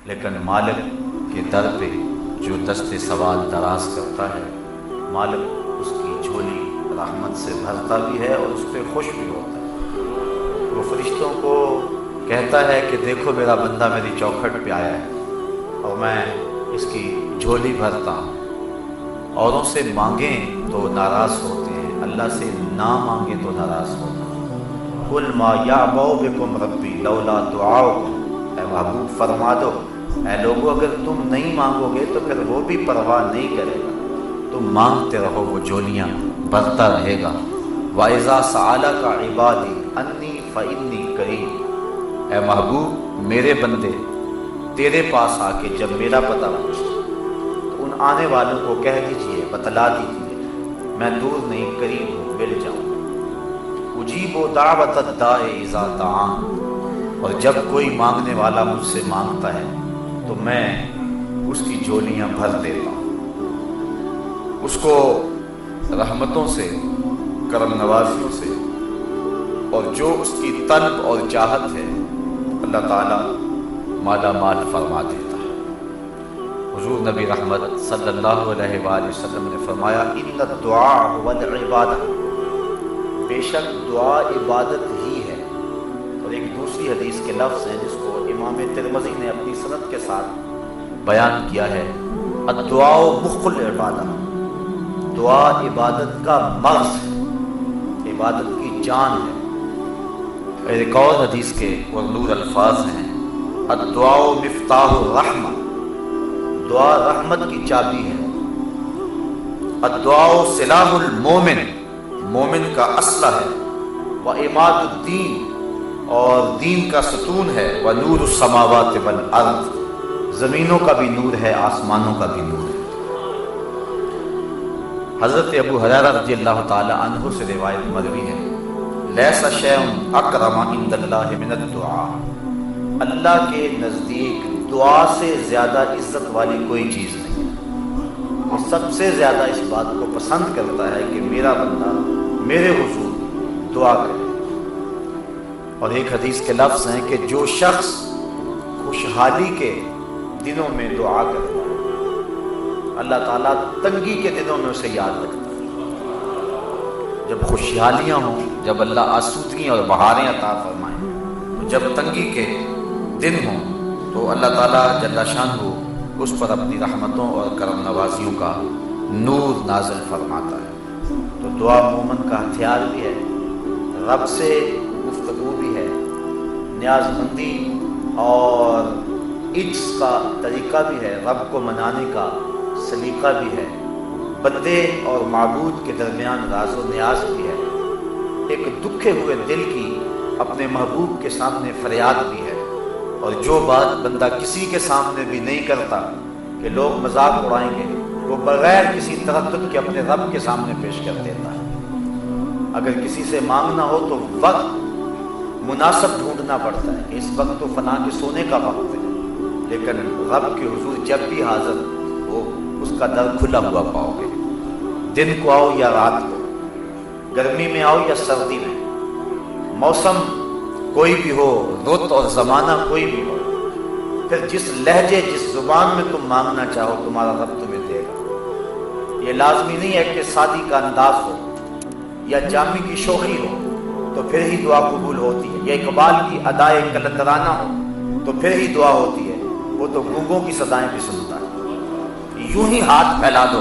لیکن مالک کے در پہ جو دست سوال دراز کرتا ہے، مالک اس کی جھولی رحمت سے بھرتا بھی ہے اور اس پہ خوش بھی ہوتا ہے۔ وہ فرشتوں کو کہتا ہے کہ دیکھو میرا بندہ میری چوکھٹ پہ آیا ہے اور میں اس کی جھولی بھرتا ہوں۔ اوروں سے مانگیں تو ناراض ہوتے ہیں، اللہ سے نہ مانگیں تو ناراض ہوتے ہیں۔ قُلْ مَا يَعْبَأُ بِكُمْ رَبِّي لَوْلَا دُعَاؤُكُمْ، اے محبوب فرما دو اے لوگو اگر تم نہیں مانگو گے تو پھر وہ بھی پرواہ نہیں کرے گا، تم مانگتے رہو وہ جھولیاں بھرتا رہے گا۔ وَإِذَا سَأَلَكَ عِبَادِي أَنِّي فَإِنِّي قَرِيبٌ، اے محبوب میرے بندے تیرے پاس آ کے جب میرا پتہ پوچھتے تو ان آنے والوں کو کہہ دیجئے، بتلا دیجئے میں دور نہیں قریب ہوں، مل جاؤں۔ اجیب دعوت الداع اذا دعان، اور جب کوئی مانگنے والا مجھ سے مانگتا ہے تو میں اس کی جھولیاں بھر دیتا ہوں، اس کو رحمتوں سے، کرم نوازیوں سے، اور جو اس کی طلب اور چاہت ہے اللہ تعالیٰ مالا مال فرما دیتا ہے۔ حضور نبی رحمت صلی اللہ علیہ وآلہ وسلم نے فرمایا ان الدعاء هو العبادہ، بے شک دعا عبادت ہی ہے۔ اور ایک دوسری حدیث کے لفظ ہیں جس کو امام ترمذی نے اپنی سند کے ساتھ بیان کیا ہے، الدعاء مخ العبادہ، دعا عبادت کا مغز ہے، عبادت کی جان ہے۔ ایک اور حدیث کے پرنور الفاظ ہیں، الدعاء مفتاح الرحمہ، دعا رحمت کی چابی ہے۔ الدعاء سلاح المومن، مومن کا اسلحہ ہے۔ وعماد الدین، اور دین کا ستون ہے۔ ونور السماوات والارض، زمینوں کا بھی نور ہے، آسمانوں کا بھی نور ہے۔ حضرت ابو ہریرہ رضی اللہ تعالی عنہ سے روایت مروی ہے، لیس شیء اکرم عند اللہ من الدعاء، اللہ کے نزدیک دعا سے زیادہ عزت والی کوئی چیز نہیں ہے۔ وہ سب سے زیادہ اس بات کو پسند کرتا ہے کہ میرا بندہ میرے حضور دعا کرے۔ اور ایک حدیث کے لفظ ہیں کہ جو شخص خوشحالی کے دنوں میں دعا کرتا ہے اللہ تعالیٰ تنگی کے دنوں میں اسے یاد رکھتا ہے۔ جب خوشحالیاں ہوں، جب اللہ آسودگی اور بہاریں عطا فرمائیں، تو جب تنگی کے دن ہوں تو اللہ تعالیٰ جل شانہ اس پر اپنی رحمتوں اور کرم نوازیوں کا نور نازل فرماتا ہے۔ تو دعا مومن کا ہتھیار بھی ہے، رب سے گفتگو بھی ہے، نیاز مندی اور عجز کا طریقہ بھی ہے، رب کو منانے کا سلیقہ بھی ہے، بندے اور معبود کے درمیان راز و نیاز بھی ہے، ایک دکھے ہوئے دل کی اپنے محبوب کے سامنے فریاد بھی ہے۔ اور جو بات بندہ کسی کے سامنے بھی نہیں کرتا کہ لوگ مذاق اڑائیں گے، وہ بغیر کسی تردد کے اپنے رب کے سامنے پیش کر دیتا ہے۔ اگر کسی سے مانگنا ہو تو وقت مناسب ڈھونڈنا پڑتا ہے کہ اس وقت تو فلاں کے سونے کا وقت ہے، لیکن رب کے حضور جب بھی حاضر ہو اس کا در کھلا ہوا پاؤ گے۔ دن کو آؤ یا رات کو، گرمی میں آؤ یا سردی میں، موسم کوئی بھی ہو، رت اور زمانہ کوئی بھی ہو، پھر جس لہجے جس زبان میں تم مانگنا چاہو تمہارا رب تمہیں دے گا۔ یہ لازمی نہیں ہے کہ شادی کا انداز ہو یا جامی کی شوخی ہو تو پھر ہی دعا قبول ہوتی ہے، یا اقبال کی ادائے کلندرانہ ہو تو پھر ہی دعا ہوتی ہے، وہ تو گونگوں کی صدائیں بھی سنتا ہے۔ یوں ہی ہاتھ پھیلا دو،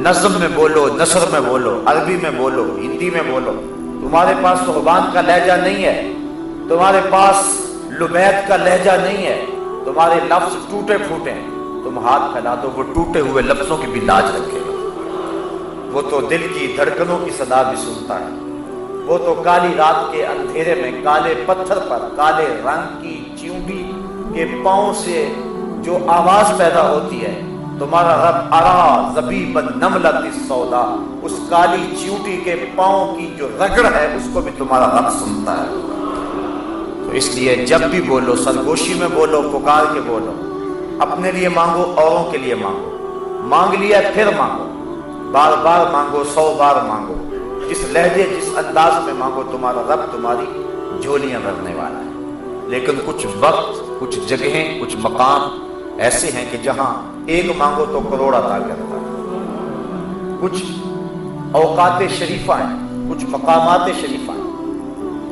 نظم میں بولو، نثر میں بولو، عربی میں بولو، ہندی میں بولو، تمہارے پاس صحبان کا لہجہ نہیں ہے، تمہارے پاس لبید کا لہجہ نہیں ہے، تمہارے لفظ ٹوٹے پھوٹے ہیں، تم ہاتھ پھیلا دو، وہ ٹوٹے ہوئے لفظوں کی بھی لاج رکھے گا۔ وہ تو دل کی دھڑکنوں کی صدا بھی سنتا ہے، وہ تو کالی رات کے اندھیرے میں کالے پتھر پر کالے رنگ کی چیونٹی کے پاؤں سے جو آواز پیدا ہوتی ہے، تمہارا رب ارا زبیب النملۃ السودا، اس کالی چیونٹی کے پاؤں کی جو رگڑ ہے اس کو بھی تمہارا رب سنتا ہے۔ تو اس لیے جب بھی بولو سرگوشی میں بولو، پکار کے بولو، اپنے لیے مانگو، اوروں کے لیے مانگو، مانگ لیا پھر مانگو، بار بار مانگو، 100 بار مانگو، جس لہجے جس انداز میں مانگو تمہارا رب تمہاری جھولیاں بھرنے والا ہے۔ لیکن کچھ وقت، کچھ جگہیں، کچھ مقام ایسے ہیں کہ جہاں ایک مانگو تو کروڑ عطا کرتا ہے۔ کچھ اوقات شریفہ ہیں، کچھ مقامات شریفہ ہیں،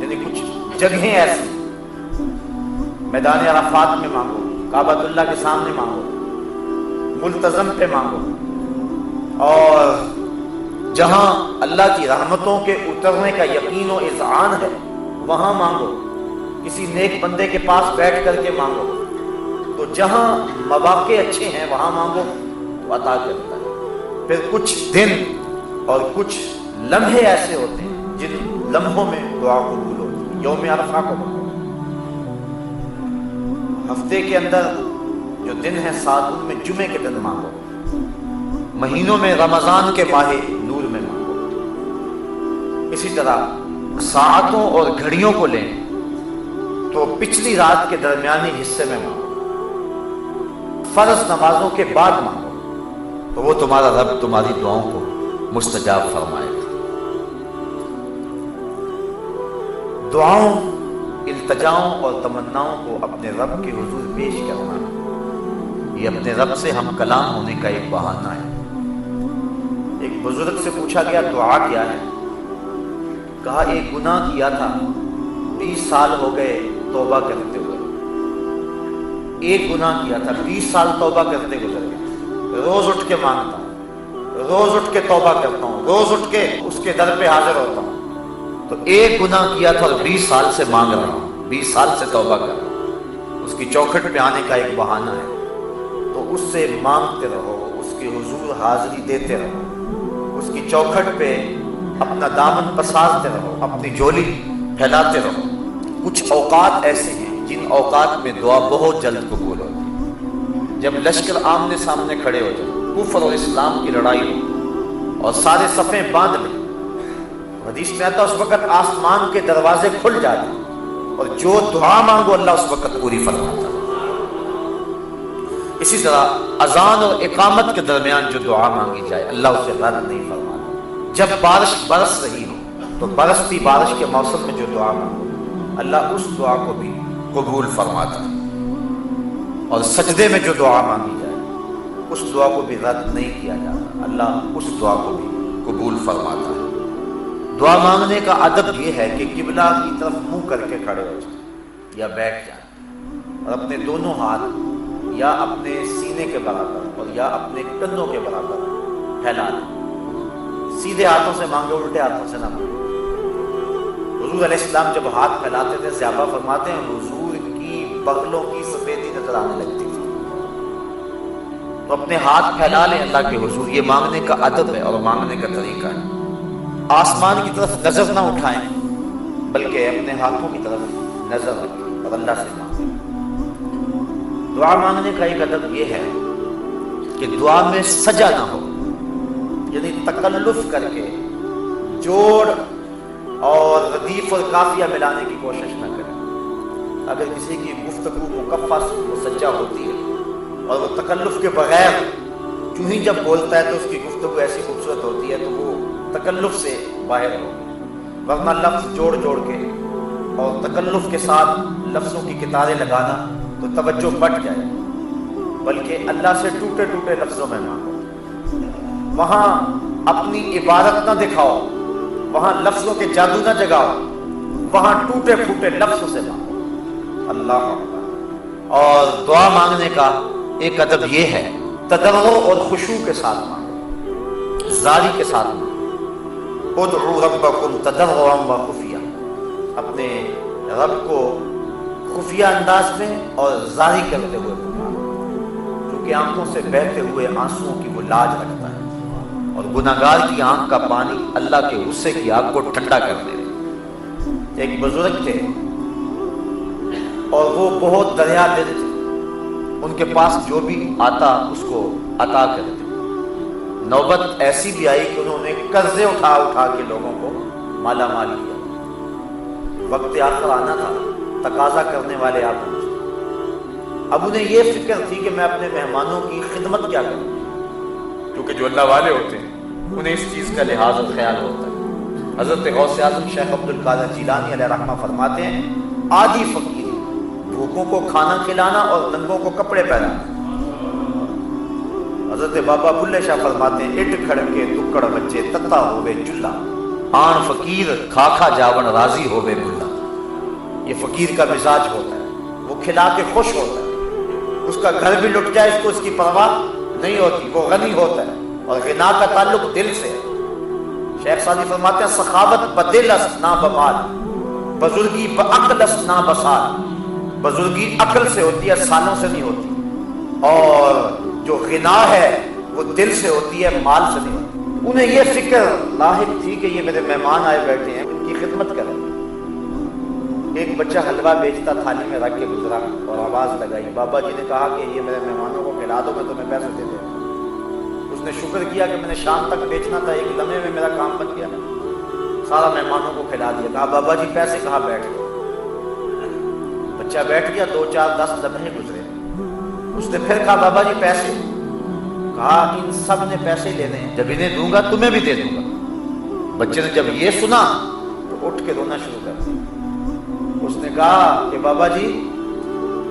یعنی کچھ جگہیں ایسی، میدان عرفات میں مانگو، کعبۃ اللہ کے سامنے مانگو، ملتزم پہ مانگو، اور جہاں اللہ کی رحمتوں کے اترنے کا یقین و اذعان ہے وہاں مانگو، کسی نیک بندے کے پاس بیٹھ کر کے مانگو، تو جہاں مواقع اچھے ہیں وہاں مانگو تو عطا کرتا ہے۔ پھر کچھ دن اور کچھ لمحے ایسے ہوتے ہیں جن لمحوں میں دعا قبول ہوتی ہے۔ یوم عرفہ کو مانگو، ہفتے کے اندر جو دن ہے 7 ان میں جمعے کے دن مانگو، مہینوں میں رمضان کے ماہ نور میں مانگو۔ اسی طرح ساعتوں اور گھڑیوں کو لیں تو پچھلی رات کے درمیانی حصے میں مانگو، فرض نمازوں کے بعد مانگو تو وہ تمہارا رب تمہاری دعاؤں کو مستجاب فرمائے گا۔ دعاؤں، التجاؤں اور تمناؤں کو اپنے رب کے حضور پیش کرنا، یہ اپنے رب سے ہم کلام ہونے کا ایک بہانہ ہے۔ ایک بزرگ سے پوچھا گیا دعا کیا ہے؟ کہا ایک گناہ کیا تھا، 20 سال ہو گئے توبہ کرتے ہوئے، ایک گناہ کیا تھا 20 سال توبہ کرتے گزر گئے، روز اٹھ کے مانگتا ہوں، روز اٹھ کے توبہ کرتا ہوں، روز اٹھ کے اس کے در پہ حاضر ہوتا ہوں، تو ایک گناہ کیا تھا اور 20 سال سے مانگ رہا ہوں، 20 سال سے توبہ کر رہا ہوں، اس کی چوکھٹ پہ آنے کا ایک بہانہ ہے، تو اس سے مانگتے رہو، اس کے حضور حاضری دیتے رہو، اس کی چوکھٹ پہ اپنا دامن پسارتے رہو، اپنی جھولی پھیلاتے رہو۔ کچھ اوقات ایسے ہیں جن اوقات میں دعا بہت جلد قبول ہوتی ہے۔ جب لشکر آمنے سامنے کھڑے ہو جائے، کفر اور اسلام کی لڑائی ہو اور سارے صفیں باندھ لیں، حدیث میں آتا ہے اس وقت آسمان کے دروازے کھل جاتے ہیں اور جو دعا مانگو اللہ اس وقت پوری فرماتا ہے۔ اسی طرح اذان اور اقامت کے درمیان جو دعا مانگی جائے اللہ اسے رد نہیں فرماتا۔ جب بارش برس رہی ہو تو برستی بارش کے موسم میں جو دعا مانگو اللہ اس دعا کو بھی قبول فرماتا ہے، اور سجدے میں جو دعا مانگی جائے اس دعا کو بھی رد نہیں کیا جاتا، اللہ اس دعا کو بھی قبول فرماتا ہے۔ دعا مانگنے کا ادب یہ ہے کہ قبلہ کی طرف منہ کر کے کھڑے ہو جائیں یا بیٹھ جائیں اور اپنے دونوں ہاتھ یا اپنے سینے کے برابر اور یا اپنے کندھوں کے برابر پھیلا لیں۔ سیدھے ہاتھوں سے مانگے، الٹے ہاتھوں سے نہ مانگے۔ حضور علیہ السلام جب ہاتھ پھیلاتے تھے صحابہ فرماتے ہیں حضور کی بغلوں کی سفیدی نظر آنے لگتی تھی۔ تو اپنے ہاتھ پھیلا لیں اللہ کے حضور، یہ مانگنے کا ادب ہے اور مانگنے کا طریقہ ہے۔ آسمان کی طرف نظر نہ اٹھائیں بلکہ اپنے ہاتھوں کی طرف نظر رکھیں اور اللہ سے مانگیں۔ دعا مانگنے کا ایک ادب یہ ہے کہ دعا میں سجا نہ ہو، یعنی تکلف کر کے جوڑ اور ردیف اور قافیہ ملانے کی کوشش نہ کریں۔ اگر کسی کی گفتگو مکفّا و سجا ہوتی ہے اور وہ تکلف کے بغیر جو ہی جب بولتا ہے تو اس کی گفتگو ایسی خوبصورت ہوتی ہے تو وہ تکلف سے باہر ہو، ورنہ لفظ جوڑ جوڑ کے اور تکلف کے ساتھ لفظوں کی کتاریں لگانا تو توجہ بٹ جائے، بلکہ اللہ سے ٹوٹے ٹوٹے لفظوں میں مانگو۔ وہاں اپنی عبادت نہ دکھاؤ، وہاں لفظوں کے جادو نہ جگاؤ، وہاں ٹوٹے پھوٹے لفظوں سے مانگو۔ اللہ اکبر۔ اور دعا مانگنے کا ایک ادب یہ ہے تضرع اور خشوع کے ساتھ مانگو، زاری کے ساتھ مانگو۔ ادعوا ربکم تضرعا وخفیا، اپنے رب کو خفیہ انداز میں اور زاری کرتے ہوئے پکارو، کیونکہ آنکھوں سے بہتے ہوئے آنسوؤں کی وہ لاج رکھتا ہے، اور گناہگار کی آنکھ کا پانی اللہ کے غصے کی آگ کو ٹھنڈا کر دے۔ ایک بزرگ تھے اور وہ بہت دریا دل تھے، ان کے پاس جو بھی آتا اس کو عطا کرتے۔ نوبت ایسی بھی آئی کہ انہوں نے قرضے اٹھا اٹھا کے لوگوں کو مالا مال کیا۔ وقت آخر آنا تھا، تقاضا کرنے والے آپ پہنچے۔ اب انہیں یہ فکر تھی کہ میں اپنے مہمانوں کی خدمت کیا کروں، کیونکہ جو اللہ والے ہوتے ہیں انہیں اس چیز کا لحاظ اور خیال ہوتا ہے۔ حضرت غوث اعظم شیخ عبد القادر جیلانی علیہ رحمہ فرماتے ہیں آدھی فقیر بھوکوں کو کھانا کھلانا اور ننگوں کو کپڑے پہنانا۔ حضرت بابا بلے شاہ فرماتے ہیں اٹ کھڑ کے دکڑ بچے تتا ہوئے چلا، آن فقیر کھا کھا جاون راضی ہوئے بلا۔ یہ فقیر کا مزاج ہوتا ہے، وہ کھلا کے خوش ہوتا ہے، اس کا گھر بھی لٹ جائے اس کو اس کی پرواہ نہیں ہوتی، وہ غنی ہوتا ہے، اور غنا کا تعلق دل سے ہے۔ شیخ سعدی فرماتے ہیں سخاوت بدل است نہ بمال، بزرگی بعقل است نہ بسال۔ بزرگی عقل سے ہوتی ہے، سالوں سے نہیں ہوتی، اور جو غنا ہے وہ دل سے ہوتی ہے، مال سے نہیں ہوتی۔ انہیں یہ فکر لاحق تھی کہ یہ میرے مہمان آئے بیٹھے ہیں، ان کی خدمت کریں۔ ایک بچہ حلوہ بیچتا تھالی میں رکھ کے گزرا اور آواز لگائی، بابا جی نے کہا کہ یہ میرے مہمانوں کو کھلا دو، میں تمہیں پیسے دے دوں۔ اس نے شکر کیا کہ میں نے شام تک بیچنا تھا، ایک لمحے میں میرا کام بن گیا، سارا مہمانوں کو کھلا دیا۔ کہا بابا جی پیسے کہاں؟ بیٹھ گئے۔ بچہ بیٹھ گیا، 2 4 10 لمحے گزرے، اس نے پھر کہا بابا جی پیسے؟ کہا ان سب نے پیسے لینے ہیں، جب انہیں دوں گا تمہیں بھی دے دوں گا۔ بچے نے جب یہ سنا تو اٹھ کے رونا شروع کر دیا۔ اس نے کہا کہ بابا جی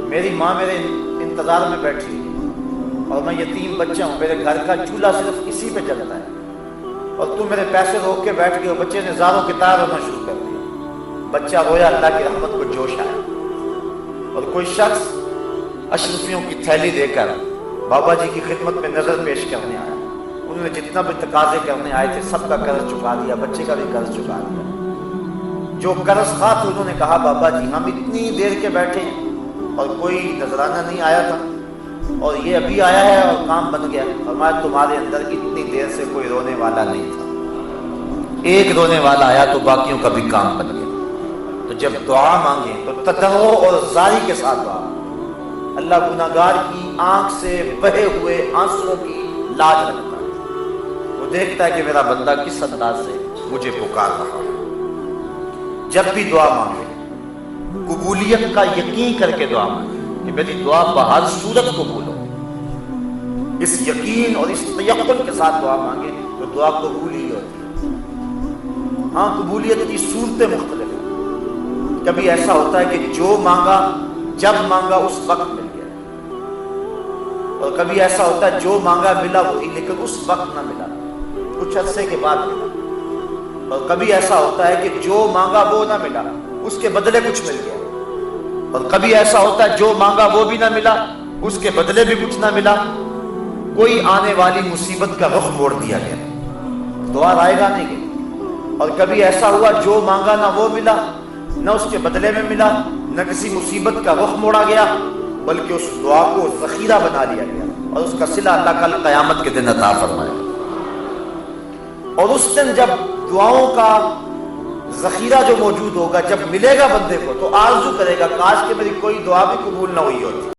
میری ماں میرے انتظار میں بیٹھی اور میں یتیم بچہ ہوں، میرے گھر کا چولہا صرف اسی پہ جلتا ہے، اور تم میرے پیسے روک کے بیٹھ گئے ہو۔ بچے نے زاروں کی طرح رونا شروع کر دیا۔ بچہ رویا، اللہ کی رحمت کو جوش آیا، اور کوئی شخص اشرفیوں کی تھیلی دے کر بابا جی کی خدمت میں نظر پیش کرنے آیا۔ انہوں نے جتنا بھی تقاضے کرنے آئے تھے سب کا قرض چکا دیا، بچے کا بھی قرض چکا دیا۔ جو قرض خواہ تھے انہوں نے کہا بابا جی ہم اتنی دیر کے بیٹھے ہیں اور کوئی نذرانہ نہیں آیا تھا، اور یہ ابھی آیا ہے اور کام بن گیا۔ فرمایا تمہارے اندر اتنی دیر سے کوئی رونے والا نہیں تھا، ایک رونے والا آیا تو باقیوں کا بھی کام بن گیا۔ تو جب دعا مانگے تو تضرع اور زاری کے ساتھ دعا، اللہ گناہگار کی آنکھ سے بہے ہوئے آنسوؤں کی لاج رکھتا ہے، وہ دیکھتا ہے کہ میرا بندہ کس انداز سے مجھے پکار رہا ہے۔ جب بھی دعا مانگے قبولیت کا یقین کر کے دعا مانگے کہ میری دعا بہر صورت قبول ہو، اس یقین اور اس تیقن کے ساتھ دعا مانگے تو دعا قبول ہی ہوتی ہے۔ ہاں قبولیت کی صورتیں مختلف ہیں، کبھی ایسا ہوتا ہے کہ جو مانگا جب مانگا اس وقت مل گیا، اور کبھی ایسا ہوتا ہے جو مانگا ملا وہی لیکن اس وقت نہ ملا، کچھ عرصے کے بعد ملا، اور کبھی ایسا ہوتا ہے کہ جو مانگا وہ نہ ملا، اس کے بدلے کچھ مل گیا، اور کبھی ایسا ہوتا ہے جو مانگا وہ بھی نہ ملا، اس کے بدلے بھی کچھ نہ ملا، کوئی آنے والی مصیبت کا رخ موڑ دیا گیا، دعا رائے گا نہیں گئی۔ اور کبھی ایسا ہوا جو مانگا نہ وہ ملا، نہ اس کے بدلے میں ملا، نہ کسی مصیبت کا رخ موڑا گیا، بلکہ اس دعا کو ذخیرہ بنا لیا گیا، اور اس کا صلہ اللہ کل قیامت کے دن عطا فرمائے۔ اور اس دن جب دعاؤں کا ذخیرہ جو موجود ہوگا، جب ملے گا بندے کو تو آرزو کرے گا کاش کہ میری کوئی دعا بھی قبول نہ ہوئی ہوتی۔